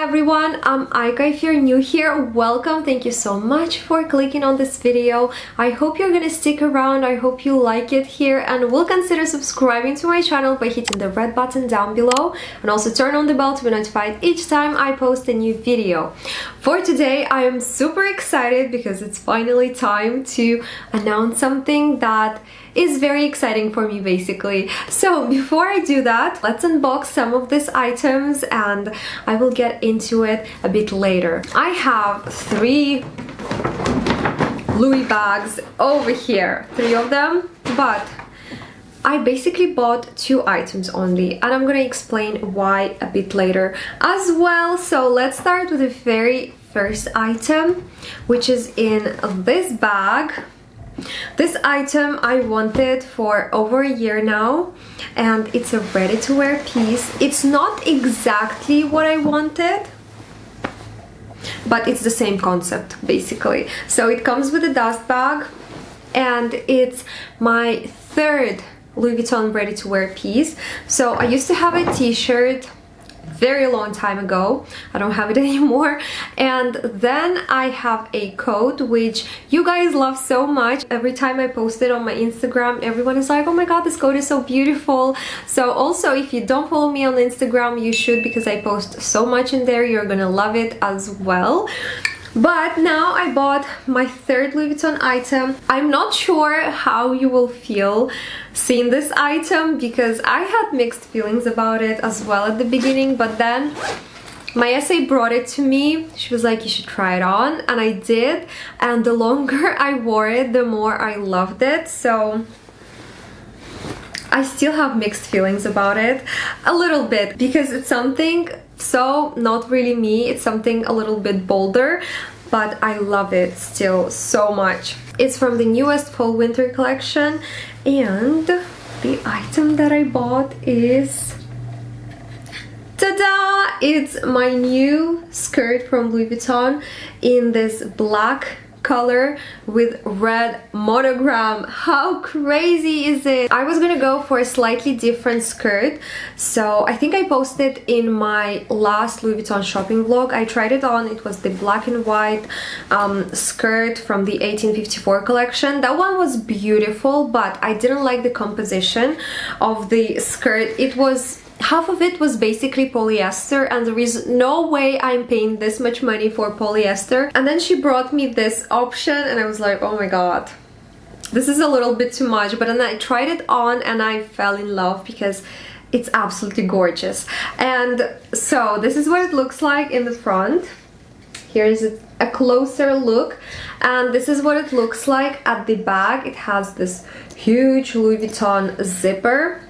Hi everyone, I'm Aika. If you're new here, welcome. Thank you so much for clicking on this video. I hope you're gonna stick around. I hope you like it here and will consider subscribing to my channel by hitting the red button down below and also turn on the bell to be notified each time I post a new video. For today, I am super excited because it's finally time to announce something that is very exciting for me basically. So before I do that, let's unbox some of these items and I will get into it a bit later. I have 3 Louis bags over here, 3 of them, but I basically bought 2 items only and I'm gonna explain why a bit later as well. So let's start with the very first item, which is in this bag. This item I wanted for over a year now and it's a ready-to-wear piece. It's not exactly what I wanted, but it's the same concept basically. So it comes with a dust bag and it's my 3rd Louis Vuitton ready-to-wear piece. So I used to have a t-shirt very long time ago. I don't have it anymore. And then I have a coat which you guys love so much. Every time I post it on my Instagram, everyone is like, oh my god, this coat is so beautiful. So also, if you don't follow me on Instagram, you should, because I post so much in there. You're gonna love it as well. But now I bought my 3rd Louis Vuitton item. I'm not sure how you will feel seeing this item because I had mixed feelings about it as well at the beginning, but then my SA brought it to me. She was like, you should try it on, and I did, and the longer I wore it, the more I loved it. So I still have mixed feelings about it a little bit because it's something so not really me. It's something a little bit bolder, but I love it still so much. It's from the newest fall winter collection, and the item that I bought is, ta-da! It's my new skirt from Louis Vuitton in this black color with red monogram. How crazy is it? I was gonna go for a slightly different skirt, so I think I posted in my last Louis Vuitton shopping vlog. I tried it on. It was the black and white skirt from the 1854 collection. That one was beautiful, but I didn't like the composition of the skirt. It was half of it was basically polyester, and there is no way I'm paying this much money for polyester. And then she brought me this option and I was like, oh my god, this is a little bit too much. But then I tried it on and I fell in love because it's absolutely gorgeous. And so this is what it looks like in the front. Here's a closer look, and this is what it looks like at the back. It has this huge Louis Vuitton zipper.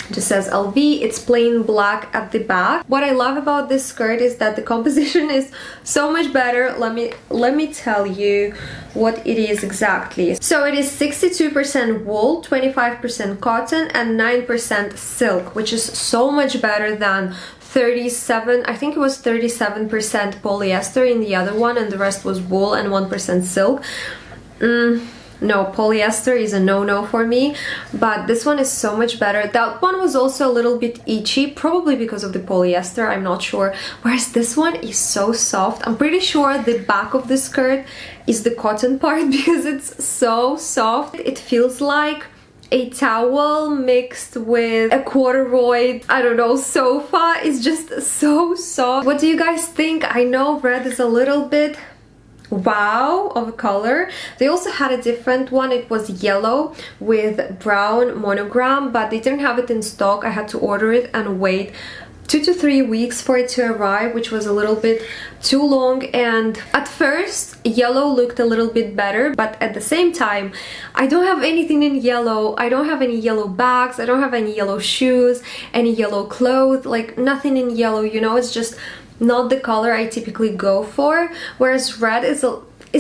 It just says LV. It's plain black at the back. What I love about this skirt is that the composition is so much better. Let me tell you what it is exactly. So it is 62% wool, 25% cotton, and 9% silk, which is so much better than 37, I think it was 37% polyester in the other one, and the rest was wool and 1% silk. No, polyester is a no-no for me, but this one is so much better. That one was also a little bit itchy, probably because of the polyester, I'm not sure. Whereas this one is so soft. I'm pretty sure the back of the skirt is the cotton part because it's so soft. It feels like a towel mixed with a corduroy, I don't know, sofa. It's just so soft. What do you guys think? I know red is a little bit wow of a color. They also had a different one. It was yellow with brown monogram, but they didn't have it in stock. I had to order it and wait 2 to 3 weeks for it to arrive, which was a little bit too long. And at first yellow looked a little bit better, but at the same time I don't have anything in yellow. I don't have any yellow bags, I don't have any yellow shoes, any yellow clothes, like nothing in yellow, you know. It's just not the color I typically go for, whereas red is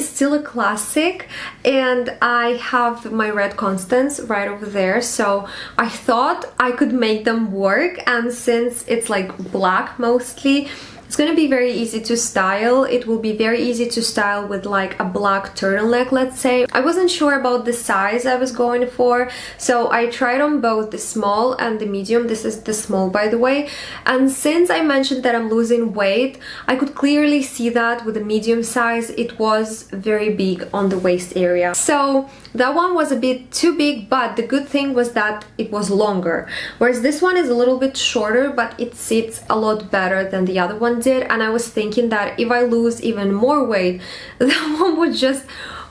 still a classic, and I have my red Constance right over there, so I thought I could make them work. And since it's like black mostly, It's gonna be very easy to style. It will be very easy to style with like a black turtleneck, let's say. I wasn't sure about the size I was going for, so I tried on both the small and the medium. This is the small, by the way. And since I mentioned that I'm losing weight, I could clearly see that with the medium size, it was very big on the waist area. So that one was a bit too big, but the good thing was that it was longer. Whereas this one is a little bit shorter, but it sits a lot better than the other one did. And I was thinking that if I lose even more weight, that one would just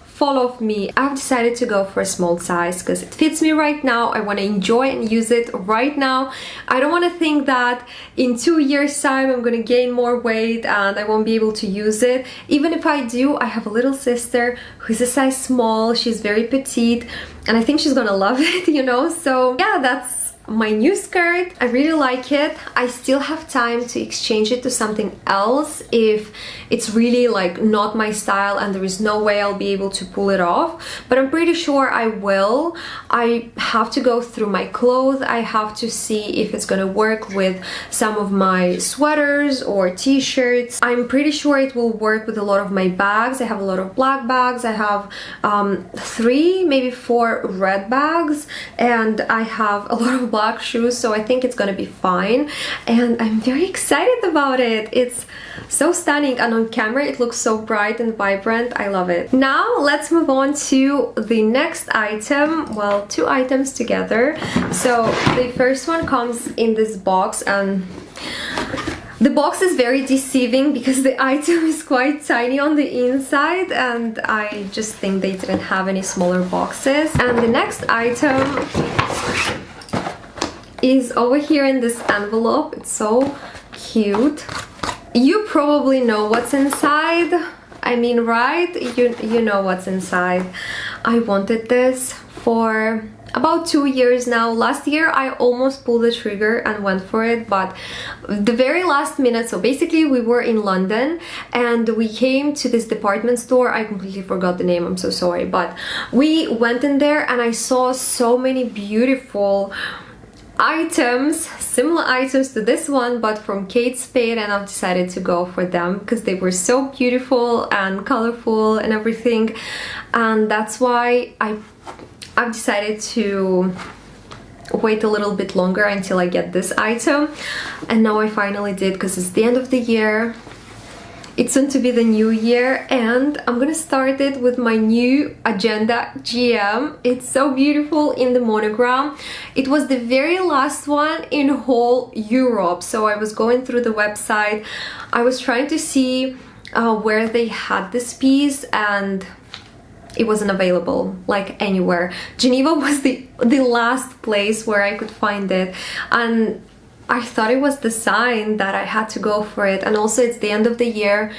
fall off me. I've decided to go for a small size because it fits me right now. I want to enjoy and use it right now. I don't want to think that in 2 years time I'm going to gain more weight and I won't be able to use it. Even if I do, I have a little sister who's a size small. She's very petite and I think she's gonna love it, you know. So yeah, that's my new skirt. I really like it. I still have time to exchange it to something else if it's really like not my style and there is no way I'll be able to pull it off, but I'm pretty sure I will. I have to go through my clothes. I have to see if it's gonna work with some of my sweaters or t-shirts. I'm pretty sure it will work with a lot of my bags. I have a lot of black bags. I have 3, maybe 4 red bags, and I have a lot of black shoes, so I think it's gonna be fine and I'm very excited about it. It's so stunning and on camera it looks so bright and vibrant. I love it. Now let's move on to the next item. Well, 2 items together. So the first one comes in this box and the box is very deceiving because the item is quite tiny on the inside and I just think they didn't have any smaller boxes. And the next item is over here in this envelope. It's so cute. You probably know what's inside. I mean, right? You know what's inside. I wanted this for about 2 years now. Last year I almost pulled the trigger and went for it, but the very last minute, so basically we were in London and we came to this department store. I completely forgot the name, I'm so sorry, but we went in there and I saw so many beautiful items, similar items to this one but from Kate Spade, and I've decided to go for them because they were so beautiful and colorful and everything, and that's why I've decided to wait a little bit longer until I get this item, and now I finally did because it's the end of the year. It's soon to be the new year and I'm gonna start it with my new agenda GM. It's so beautiful in the monogram. It was the very last one in whole Europe, so I was going through the website. I was trying to see where they had this piece and it wasn't available like anywhere. Geneva was the last place where I could find it, and I thought it was the sign that I had to go for it. And also it's the end of the year.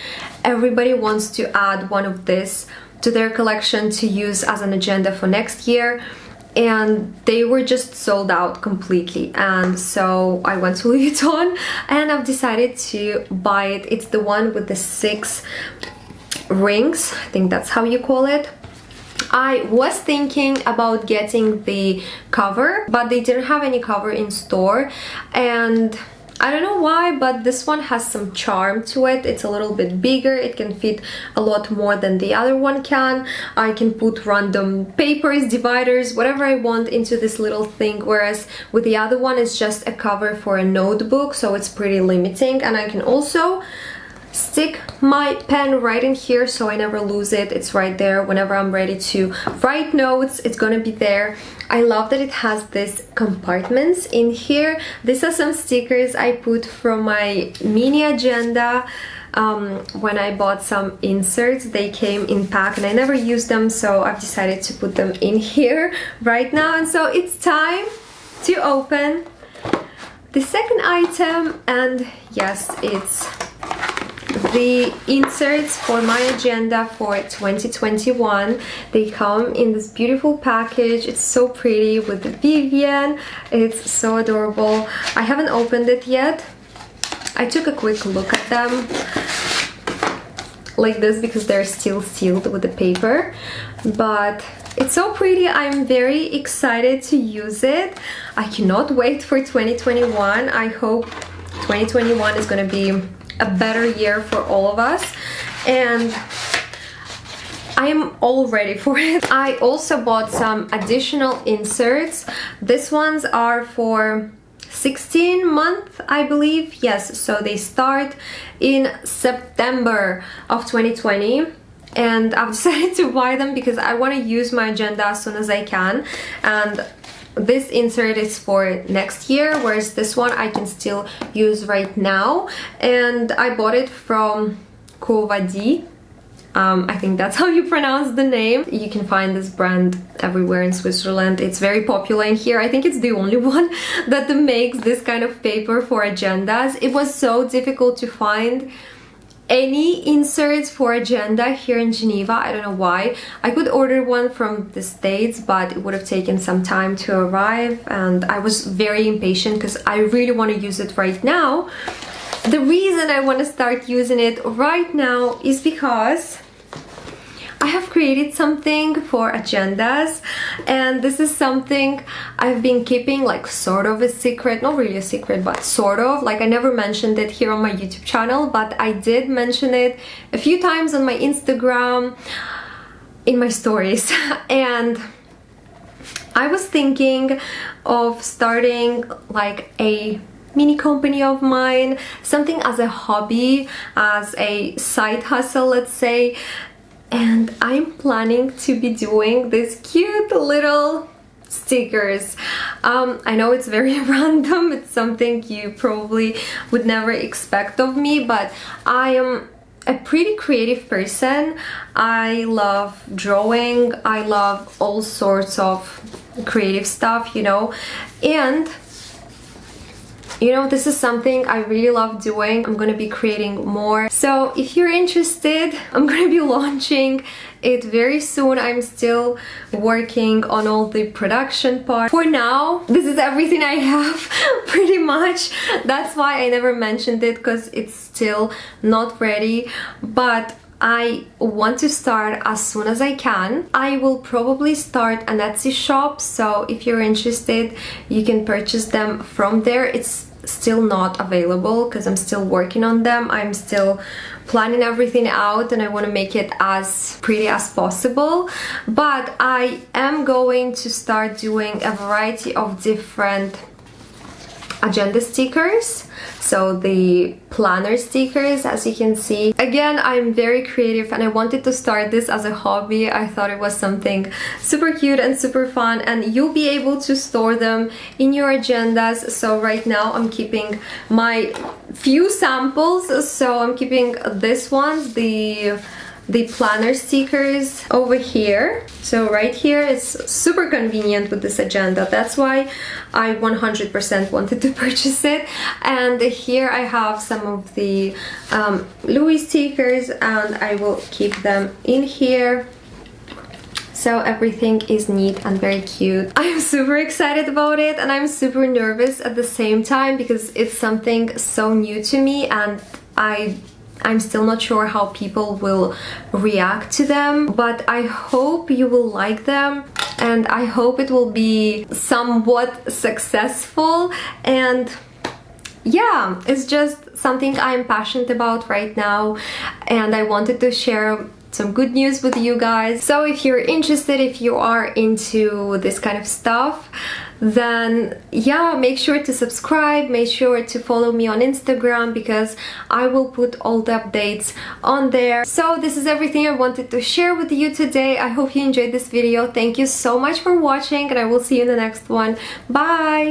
Everybody wants to add one of this to their collection to use as an agenda for next year, and they were just sold out completely. And so I went to Louis Vuitton and I've decided to buy it. It's the one with the 6 rings, I think that's how you call it. I was thinking about getting the cover, but they didn't have any cover in store, and I don't know why, but this one has some charm to it. It's a little bit bigger, it can fit a lot more than the other one can. I can put random papers, dividers, whatever I want into this little thing, whereas with the other one it's just a cover for a notebook, so it's pretty limiting. And I can also stick my pen right in here so I never lose it. It's right there whenever I'm ready to write notes, it's gonna be there. I love that it has these compartments in here. These are some stickers I put from my mini agenda. When I bought some inserts, they came in pack and I never used them, so I've decided to put them in here right now. And so it's time to open the second item, and yes, it's the inserts for my agenda for 2021. They come in this beautiful package. It's so pretty with the Vivian. It's so adorable. I haven't opened it yet. I took a quick look at them like this because they're still sealed with the paper, but it's so pretty. I'm very excited to use it. I cannot wait for 2021. I hope 2021 is gonna be a better year for all of us, and I am all ready for it. I also bought some additional inserts. These ones are for 16 months, I believe. Yes, so they start in September of 2020. And I've decided to buy them because I want to use my agenda as soon as I can. And this insert is for next year, whereas this one I can still use right now. And I bought it from Kovadi. I think that's how you pronounce the name. You can find this brand everywhere in Switzerland. It's very popular in here. I think it's the only one that makes this kind of paper for agendas. It was so difficult to find any inserts for agenda here in Geneva. I don't know why. I could order one from the States, but it would have taken some time to arrive, and I was very impatient because I really want to use it right now. The reason I want to start using it right now is because I have created something for agendas, and this is something I've been keeping like sort of a secret, not really a secret, but sort of. Like, I never mentioned it here on my YouTube channel, but I did mention it a few times on my Instagram, in my stories. And I was thinking of starting like a mini company of mine, something as a hobby, as a side hustle, let's say. And I'm planning to be doing these cute little stickers. I know it's very random, it's something you probably would never expect of me, but I am a pretty creative person. I love drawing, I love all sorts of creative stuff, you know, and you know, this is something I really love doing. I'm gonna be creating more. So if you're interested, I'm gonna be launching it very soon. I'm still working on all the production part. For now, this is everything I have, pretty much. That's why I never mentioned it, because it's still not ready. But I want to start as soon as I can. I will probably start an Etsy shop, so if you're interested, you can purchase them from there. It's still not available because I'm still working on them. I'm still planning everything out, and I want to make it as pretty as possible. But I am going to start doing a variety of different agenda stickers, so the planner stickers, as you can see. Again, I'm very creative, and I wanted to start this as a hobby. I thought it was something super cute and super fun, and you'll be able to store them in your agendas. So right now I'm keeping my few samples, so I'm keeping this ones, the planner stickers over here. So right here, it's super convenient with this agenda. That's why I 100% wanted to purchase it. And here I have some of the Louis stickers, and I will keep them in here. So everything is neat and very cute. I'm super excited about it, and I'm super nervous at the same time because it's something so new to me, and I'm still not sure how people will react to them, but I hope you will like them, and I hope it will be somewhat successful. And yeah, it's just something I'm passionate about right now, and I wanted to share some good news with you guys. So if you're interested, if you are into this kind of stuff, then yeah, make sure to subscribe, make sure to follow me on Instagram, because I will put all the updates on there. So this is everything I wanted to share with you today. I hope you enjoyed this video. Thank you so much for watching, and I will see you in the next one. Bye!